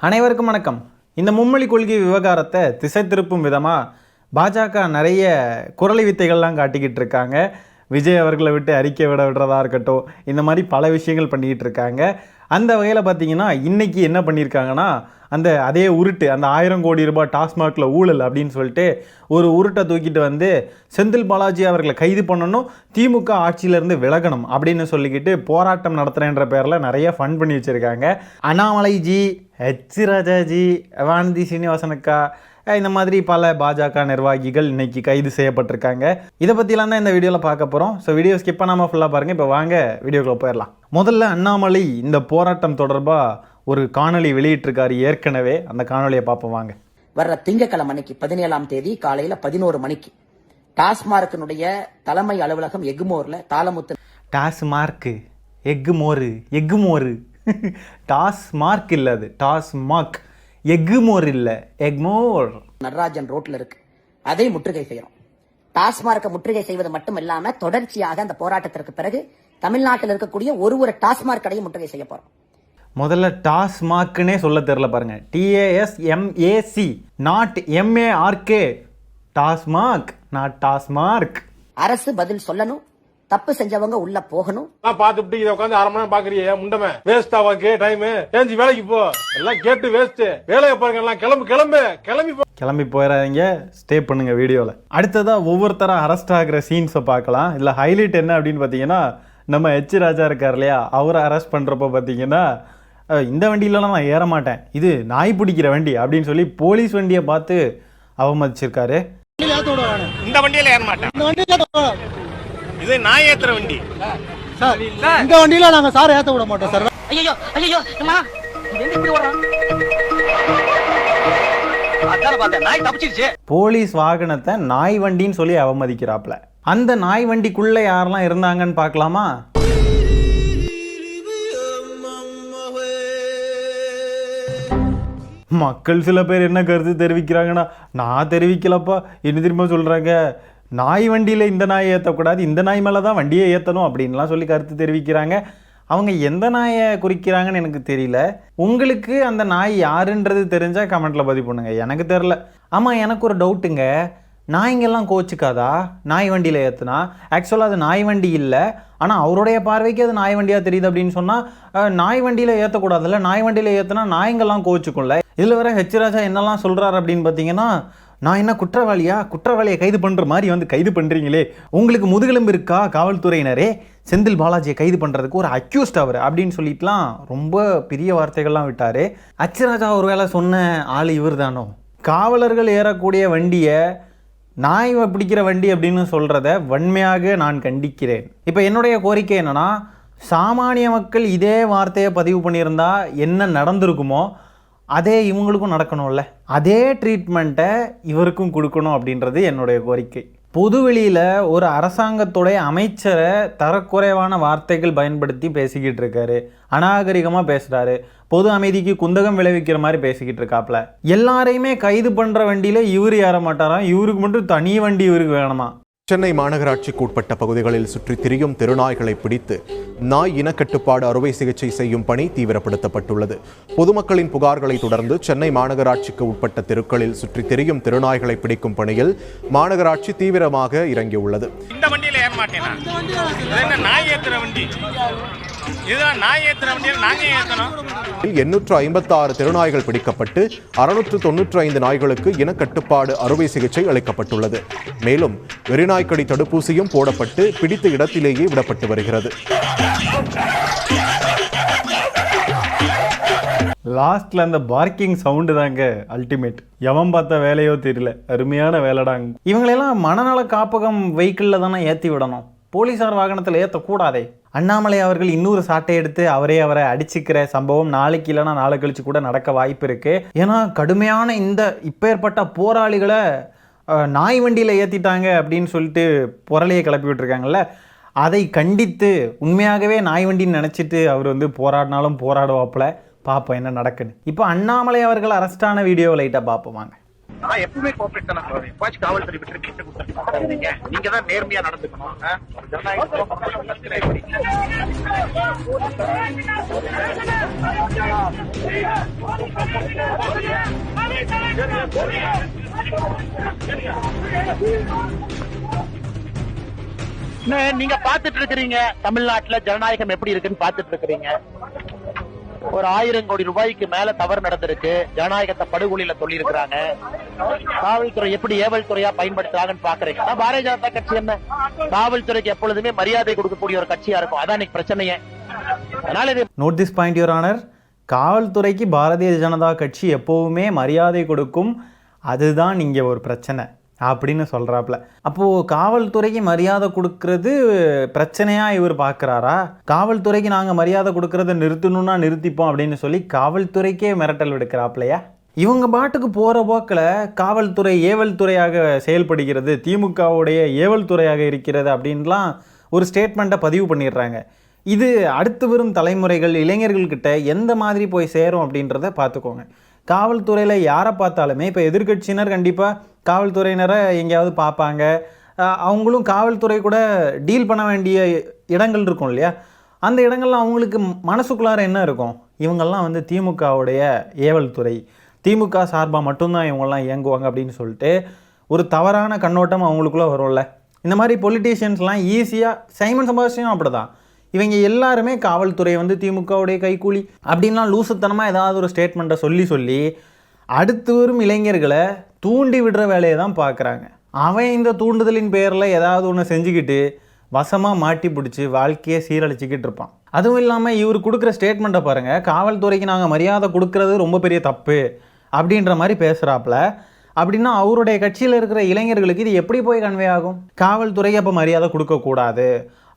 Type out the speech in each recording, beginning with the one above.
அனைவருக்கும் வணக்கம். இந்த மும்மொழி கொள்கை விவகாரத்தை திசை திருப்பும் விதமாக பாஜக நிறைய குரலை வித்தைகள்லாம் காட்டிக்கிட்டு இருக்காங்க. விஜய் அவர்களை விட்டு அறிக்கை விடுறதா இருக்கட்டும், இந்த மாதிரி பல விஷயங்கள் பண்ணிக்கிட்டு இருக்காங்க. அந்த வகையில் பார்த்தீங்கன்னா இன்றைக்கி என்ன பண்ணியிருக்காங்கன்னா, அதே உருட்டு, அந்த 1000 கோடி ரூபாய் டாஸ்மாகில் ஊழல் அப்படின்னு சொல்லிட்டு ஒரு உருட்டை தூக்கிட்டு வந்து செந்தில் பாலாஜி அவர்களை கைது பண்ணணும், திமுக ஆட்சியிலேருந்து விலகணும் அப்படின்னு சொல்லிக்கிட்டு போராட்டம் நடத்துகிறேன்ற பேரில் நிறைய ஃபண்ட் பண்ணி வச்சுருக்காங்க. அண்ணாமலைஜி, ஹெச் ராஜாஜி, வானதி சீனிவாசனுக்கா, இந்த மாதிரி பல பாஜக நிர்வாகிகள் இன்னைக்கு கைது செய்யப்பட்டிருக்காங்க. இதை பற்றிலாம் தான் இந்த வீடியோவில் பார்க்க போகிறோம். ஸோ வீடியோ ஸ்கிப் பண்ணாமல் ஃபுல்லாக பாருங்கள். இப்போ வாங்க வீடியோக்குள்ளே போயிடலாம். முதல்ல அண்ணாமலை இந்த போராட்டம் தொடர்பாக ஒரு காணொலி வெளியிட்டிருக்காரு ஏற்கனவே. அந்த காணொலியை பார்ப்போம் வாங்க. வர்ற திங்கட்கிழமை அன்னைக்கு 17ஆம் தேதி காலையில 11 மணிக்கு டாஸ்மார்க்கினுடைய தலைமை அலுவலகம் எக்மோர்ல தாளமுத்து. டாஸ்மார்க் எக்மோரு டாஸ்மார்க் இல்ல, அது டாஸ்மாக், எக்மோர் இல்ல, எக்மோர் நடராஜன் ரோட்ல இருக்கு. அதை முற்றுகை செய்யறோம். டாஸ்மார்க்கை முற்றுகை செய்வது மட்டும் இல்லாம தொடர்ச்சியாக அந்த போராட்டத்திற்கு பிறகு தமிழ்நாட்டில் இருக்கக்கூடிய ஒரு டாஸ்மார்க் கடையை முற்றுகை செய்ய போறோம். முதல்ல டாஸ்மாக்னே சொல்ல தெரியல பாருங்க. TASMAC, not MARK. TASMAC, not TASMAC. அரசு பதில் சொல்லணும். தப்பு செஞ்சவங்க உள்ள போகணும். பாத்துட்டு இதை உட்காந்து 1/2 மணி நேரம் பாக்குறீங்க, முண்டமே வேஸ்டா வாக்கு டைம். ஏஞ்சி வேலைக்கு போ, எல்லாம் கேட்டு வேஸ்ட். வேலையை பாருங்க, எல்லாம் கிளம்பி போயிடாதீங்க, ஸ்டே பண்ணுங்க வீடியோல. அடுத்ததா ஒவ்வொருத்தரா அரெஸ்ட் ஆகிற சீன்ஸை பார்க்கலாம். இதுல ஹைலைட் என்ன அப்படின்னு பாத்தீங்கன்னா, நம்ம ஹெச் ராஜா இருக்கார் இல்லையா, அவரை அரெஸ்ட் பண்றப்ப பாத்தீங்கன்னா, இந்த வண்டியிலலாம் நான் ஏற மாட்டேன், இது நாய் பிடிக்கிற வண்டி அப்படின்னு சொல்லி போலீஸ் வண்டியை பார்த்து அவமதிச்சிருக்காரு. இந்த வண்டியில ஏற மாட்டேன், இது நாய் ஏத்துற வண்டி சார். இந்த வண்டியில நாங்க சார் ஏத்த விட மாட்டோம் சார். ஐயோ ஐயோ அம்மா, இது இப்படி ஓடுறான். அதால பார்த்தா நாய் தப்பிச்சிருச்சு. போலீஸ் வாகனத்தை நாய் வண்டின்னு சொல்லி அவமதிக்கிறாப்ல. அந்த நாய் வண்டிக்குள்ள யாரெல்லாம் இருந்தாங்கன்னு பார்க்கலாமா? மக்கள் சில பேர் என்ன கருத்து தெரிவிக்கிறாங்கன்னா, நான் தெரிவிக்கலப்பா, என்ன திரும்ப சொல்றாங்க, நாய் வண்டியில் இந்த நாயை ஏற்றக்கூடாது, இந்த நாய் மேலே தான் வண்டியை ஏற்றணும் அப்படின்லாம் சொல்லி கருத்து தெரிவிக்கிறாங்க. அவங்க எந்த நாயை குறிக்கிறாங்கன்னு எனக்கு தெரியல. உங்களுக்கு அந்த நாய் யாருன்றது தெரிஞ்சால் கமெண்ட்டில் பதிவு பண்ணுங்க, எனக்கு தெரில. ஆமாம், எனக்கு ஒரு டவுட்டுங்க, நாய்ங்கெல்லாம் கோச்சிக்காதா நாய் வண்டியில் ஏற்றுனா? ஆக்சுவலாக அது நாய் வண்டி இல்லை, ஆனால் அவருடைய பார்வைக்கு அது நாய் வண்டியாக தெரியுது அப்படின்னு சொன்னால் நாய் வண்டியில் ஏற்றக்கூடாதுல்ல, நாய் வண்டியில் ஏற்றுனா நாய்ங்கெல்லாம் கோச்சிக்கும்ல. இதில் வர ஹெச் ராஜா என்னெல்லாம் சொல்கிறார் அப்படின்னு பார்த்தீங்கன்னா, நான் என்ன குற்றவாளியை கைது பண்ணுற மாதிரி வந்து கைது பண்ணுறீங்களே, உங்களுக்கு முதுகெலும்பு இருக்கா காவல்துறையினரே, செந்தில் பாலாஜியை கைது பண்ணுறதுக்கு ஒரு அக்யூஸ்ட் அவர் அப்படின்னு சொல்லிட்டுலாம் ரொம்ப பெரிய வார்த்தைகள்லாம் விட்டார். ஹெச் ராஜா ஒரு வேளை சொன்ன ஆள் இவர் தானோ? காவலர்கள் ஏறக்கூடிய வண்டியை நாய் பிடிக்கிற வண்டி அப்படின்னு சொல்கிறத வன்மையாக நான் கண்டிக்கிறேன். இப்போ என்னுடைய கோரிக்கை என்னென்னா, சாமானிய மக்கள் இதே வார்த்தையை பதிவு பண்ணியிருந்தா என்ன நடந்திருக்குமோ அதே இவங்களுக்கும் நடக்கணும்ல, அதே ட்ரீட்மெண்ட்டை இவருக்கும் கொடுக்கணும் அப்படின்றது என்னுடைய கோரிக்கை. பொதுவெளியில் ஒரு அரசாங்கத்துடைய அமைச்சரை தரக்குறைவான வார்த்தைகள் பயன்படுத்தி பேசிக்கிட்டு இருக்காரு, அநாகரிகமாக பேசுகிறாரு, பொது அமைதிக்கு குந்தகம் விளைவிக்கிற மாதிரி பேசிக்கிட்டு இருக்காப்ல. எல்லாரையுமே கைது பண்ணுற வண்டியில் இவர் ஏற மாட்டாராம், இவருக்கு மட்டும் தனி வண்டி இவருக்கு வேணுமா? சென்னை மாநகராட்சிக்கு உட்பட்ட பகுதிகளில் சுற்றி திரியும் தெருநாய்களை பிடித்து நாய் இனக்கட்டுப்பாடு அறுவை சிகிச்சை செய்யும் பணி தீவிரப்படுத்தப்பட்டுள்ளது. பொதுமக்களின் புகார்களை தொடர்ந்து சென்னை மாநகராட்சிக்கு உட்பட்ட தெருக்களில் சுற்றி திரியும் தெருநாய்களை பிடிக்கும் பணியில் மாநகராட்சி தீவிரமாக இறங்கியுள்ளது. இந்த வண்டியில ஏற மாட்டேனா? இது நாய் ஏத்துற வண்டி, இதுதான் நாய் ஏத்துற வண்டியில நாங்க ஏத்தணும். 856 தெருநாய்கள் பிடிக்கப்பட்டு 695 நாய்களுக்கு இனக்கட்டுப்பாடு அறுவை சிகிச்சை அளிக்கப்பட்டுள்ளது. மேலும் வெறிநாய்க்கடி தடுப்பூசியும் போடப்பட்டு பிடித்த இடத்திலேயே விடப்பட்டு வருகிறது. லாஸ்ட்ல அந்த பார்க்கிங் சவுண்டு தாங்க அல்டிமேட். எவன் பார்த்த வேலையோ தெரியல, அருமையான வேலைடாங்க. இவங்களெல்லாம் மனநல காப்பகம் வெஹிக்கிளில் தானே ஏற்றி விடணும், போலீஸார் வாகனத்தில் ஏற்றக்கூடாதே. அண்ணாமலை அவர்கள் இன்னொரு சாட்டை எடுத்து அவரை அடிச்சுக்கிற சம்பவம் நாளைக்கு இல்லைனா நாளை கழிச்சு கூட நடக்க வாய்ப்பு இருக்கு. ஏன்னா கடுமையான இந்த இப்பேற்பட்ட போராளிகளை நாய் வண்டியில் ஏற்றிட்டாங்க அப்படின்னு சொல்லிட்டு புரளையை கிளப்பி விட்டுருக்காங்கல்ல, அதை கண்டித்து உண்மையாகவே நாய் வண்டின்னு நினச்சிட்டு அவர் போராடினாலும் போராடுவாப்புல. பார்ப்போம் என்ன நடக்குன்னு. இப்போ அண்ணாமலை அவர்கள் அரெஸ்டான வீடியோ லைட்டாக பார்ப்போம் வாங்க. நான் எப்பவுமே கோஆபரேட் தானே சொல்றேன். எப்பாச்சும் காவல்துறை விட்டு கிட்ட கொடுத்துருக்கீங்க, நீங்க தான் நேர்மையா நடந்துக்கணும். நீங்க பாத்துட்டு இருக்கிறீங்க தமிழ்நாட்டுல ஜனநாயகம் எப்படி இருக்குன்னு பாத்துட்டு இருக்கிறீங்க. ஒரு 1000 கோடி ரூபாய்க்கு மேல தவறு நடந்திருக்கு. ஜனநாயகத்தை படுகொலியில சொல்லி இருக்கிறாங்க. காவல்துறை எப்படி ஏவல் துறையா பயன்படுத்துறாங்கன்னு பாக்குறீங்க. பாரதிய ஜனதா கட்சி என்ன காவல்துறைக்கு எப்பொழுதுமே மரியாதை கொடுக்கக்கூடிய ஒரு கட்சியா இருக்கும். அதான் இன்னைக்கு பிரச்சனையே. அதனால இது note this point your honour. காவல்துறைக்கு பாரதிய ஜனதா கட்சி எப்போவுமே மரியாதை கொடுக்கும், அதுதான் இங்கே ஒரு பிரச்சனை அப்படின்னு சொல்கிறாப்புல. அப்போது காவல்துறைக்கு மரியாதை கொடுக்கறது பிரச்சனையாக இவர் பார்க்குறாரா? காவல்துறைக்கு நாங்கள் மரியாதை கொடுக்கறத நிறுத்தணும்னா நிறுத்திப்போம் அப்படின்னு சொல்லி காவல்துறைக்கே மிரட்டல் விடுக்கிறாப்லையா? இவங்க பாட்டுக்கு போகிற போக்கில் காவல்துறை ஏவல் துறையாக செயல்படுகிறது, திமுகவுடைய ஏவல் துறையாக இருக்கிறது அப்படின்லாம் ஒரு ஸ்டேட்மெண்ட்டை பதிவு பண்ணிடுறாங்க. இது அடுத்து வரும் தலைமுறைகள் இளைஞர்கள்கிட்ட எந்த மாதிரி போய் சேரும் அப்படின்றத பார்த்துக்கோங்க. காவல்துறையில் யாரை பார்த்தாலுமே இப்போ எதிர்க்கட்சியினர் கண்டிப்பாக காவல்துறையினரை எங்கேயாவது பார்ப்பாங்க. அவங்களும் காவல்துறை கூட டீல் பண்ண வேண்டிய இடங்கள் இருக்கும் இல்லையா? அந்த இடங்கள்ல அவங்களுக்கு மனசுக்குள்ளார என்ன இருக்கும்? இவங்கெல்லாம் வந்து திமுகவுடைய ஏவல் துறை, திமுக சார்பாக மட்டும்தான் இவங்கெல்லாம் இயங்குவாங்க அப்படின்னு சொல்லிட்டு ஒரு தவறான கண்ணோட்டம் அவங்களுக்குள்ளே வரும்ல. இந்த மாதிரி பொலிட்டீஷியன்ஸ்லாம் ஈஸியாக சைமன் சபாஷியும் அப்படி தான். இவங்க எல்லாருமே காவல்துறை வந்து திமுகவுடைய கைக்கூலி அப்படின்லாம் லூசுத்தனமாக ஏதாவது ஒரு ஸ்டேட்மெண்ட்டை சொல்லி அடுத்து வரும் இளைஞர்களை தூண்டி விடுற வேலையை தான் பார்க்குறாங்க. அவன் இந்த தூண்டுதலின் பேரில் ஏதாவது ஒன்று செஞ்சுக்கிட்டு வசமாக மாட்டி பிடிச்சி வாழ்க்கையை சீரழிச்சிக்கிட்டு இருப்பான். அதுவும் இல்லாமல் இவர் கொடுக்குற ஸ்டேட்மெண்ட்டை பாருங்கள், காவல்துறைக்கு நாங்கள் மரியாதை கொடுக்கறது ரொம்ப பெரிய தப்பு அப்படின்ற மாதிரி பேசுகிறாப்புல. அப்படின்னா அவருடைய கட்சியில் இருக்கிற இளைஞர்களுக்கு இது எப்படி போய் கன்வே ஆகும்? காவல்துறைக்கு அப்போ மரியாதை கொடுக்கக்கூடாது,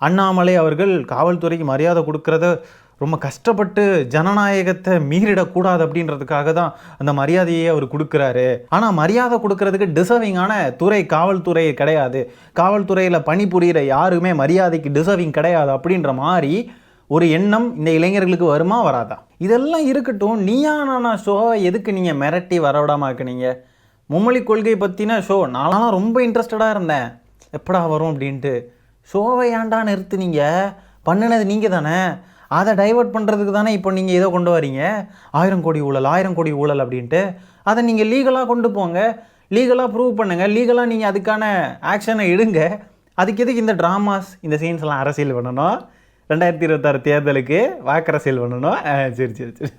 அண்ணாமலை அவர்கள் காவல்துறைக்கு மரியாதை கொடுக்கறத ரொம்ப கஷ்டப்பட்டு ஜனநாயகத்தை மீறிடக்கூடாது அப்படின்றதுக்காக தான் அந்த மரியாதையை அவர் கொடுக்குறாரு. ஆனால் மரியாதை கொடுக்கறதுக்கு டிசர்விங்கான துறை காவல்துறை கிடையாது, காவல்துறையில் பணிபுரிகிற யாருமே மரியாதைக்கு டிசர்விங் கிடையாது அப்படின்ற மாதிரி ஒரு எண்ணம் இந்த இளைஞர்களுக்கு வருமா வராதா? இதெல்லாம் இருக்கட்டும், நீயா நானா ஷோவை எதுக்கு நீங்கள் மிரட்டி வரவிடாமாக்குனீங்க? மும்மொழி கொள்கை பற்றின ஷோ நான்லாம் ரொம்ப இன்ட்ரெஸ்டடாக இருந்தேன், எப்படா வரும் அப்படின்ட்டு. ஷோவை ஏன்டா நிறுத்துனீங்க? பண்ணினது நீங்கள் தானே, அதை டைவர்ட் பண்ணுறதுக்கு தானே இப்போ நீங்கள் ஏதோ கொண்டு வரீங்க 1000 கோடி ஊழல் 1000 கோடி ஊழல் அப்படின்ட்டு. அதை நீங்கள் லீகலாக கொண்டு போங்க, லீகலாக ப்ரூவ் பண்ணுங்கள், லீகலாக நீங்கள் அதுக்கான ஆக்ஷனை எடுங்க. அதுக்கு எதுக்கு இந்த ட்ராமாஸ், இந்த சீன்ஸ்லாம் அரசியல் பண்ணணும்? 2026 தேர்தலுக்கு வாக்கரசியல் பண்ணணும். சரி சரி சரி,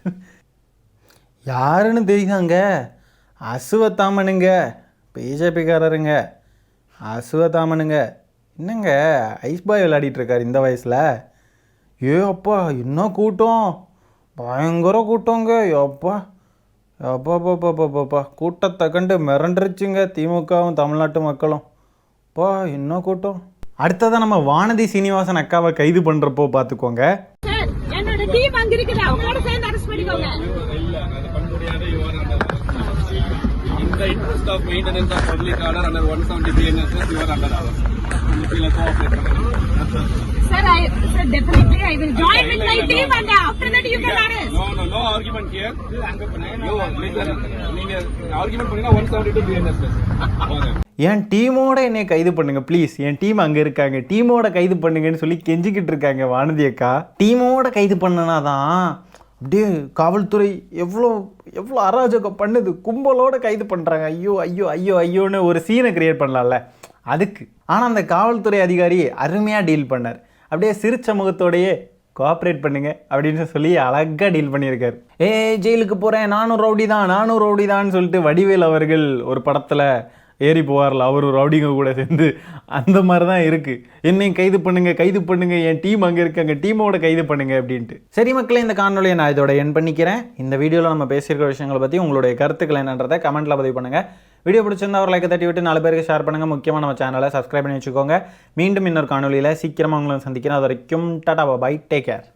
யாருன்னு தெரியுதாங்க? அசுவத்தாமனுங்க, பிஜேபிக்காரருங்க, அசுவத்தாமனுங்க. என்னங்க ஐஸ் பாய் விளையாடிட்டுருக்கார் இந்த வயசில்? அப்பா என்ன கூட்டம், பயங்கர கூட்டங்க. அப்பா கூட்டத்தை கண்டு மிரண்டுருச்சுங்க திமுகவும் தமிழ்நாட்டு மக்களும். அப்பா என்ன கூட்டம். அடுத்ததான் நம்ம வானதி சீனிவாசன் அக்காவை கைது பண்ணுறப்போ பார்த்துக்கோங்க. the interest of maintenance of public order under 170 BNSS, you are under ours. You feel a cooperation. Sir, definitely I will join with my team and after that you can arrest. No argument here. No, நீங்க argument பண்ணீங்கன்னா 172 BNSS. என் டீமோட என்னை கைது பண்ணுங்க please, N team அங்கே இருக்காங்க, டீமோட கைது பண்ணுங்கன்னு சொல்லி கெஞ்சிக்கிட்டு இருக்காங்க வானதி அக்கா. டீமோட கைது பண்ணனாதான் அப்படியே காவல்துறை எவ்வளோ அராஜகம் பண்ணுது, கும்பலோட கைது பண்ணுறாங்க, ஐயோ ஐயோ ஐயோ ஐயோன்னு ஒரு சீனை கிரியேட் பண்ணலாம்ல அதுக்கு. ஆனால் அந்த காவல்துறை அதிகாரி அருமையாக டீல் பண்ணார். அப்படியே சிரிச்ச முகத்தோடையே கோஆப்ரேட் பண்ணுங்க அப்படின்னு சொல்லி அழகாக டீல் பண்ணியிருக்காரு. ஜெயிலுக்கு போகிறேன், நானும் ரவுடி தான் சொல்லிட்டு வடிவேல் அவர்கள் ஒரு படத்தில் ஏறி போவார்ல, அவர் ரவுடிங்க கூட சேர்ந்து, அந்த மாதிரி தான் இருக்குது. என்னையும் கைது பண்ணுங்க, என் டீம் அங்கே இருக்காங்க, டீமோட கைது பண்ணுங்க அப்படின்ட்டு. சரி மக்களே, இந்த காணொலியை நான் இதோட என் பண்ணிக்கிறேன். இந்த வீடியோவில் நம்ம பேசியிருக்கிற விஷயங்களை பற்றி உங்களுடைய கருத்துக்கள் என்னன்றதை கமெண்ட்டில் பதிவு பண்ணுங்கள். வீடியோ பிடிச்சிருந்தா ஒரு லைக்கை தட்டி விட்டு 4 பேருக்கு ஷேர் பண்ணுங்கள். முக்கியமாக நம்ம சேனலை சப்ஸ்கிரைப் பண்ணி வச்சுக்கோங்க. மீண்டும் இன்னொரு காணொலியில் சீக்கிரமாக உங்களை சந்திக்கிறேன். அது வரைக்கும் டாடா பை, டேக் கேர்.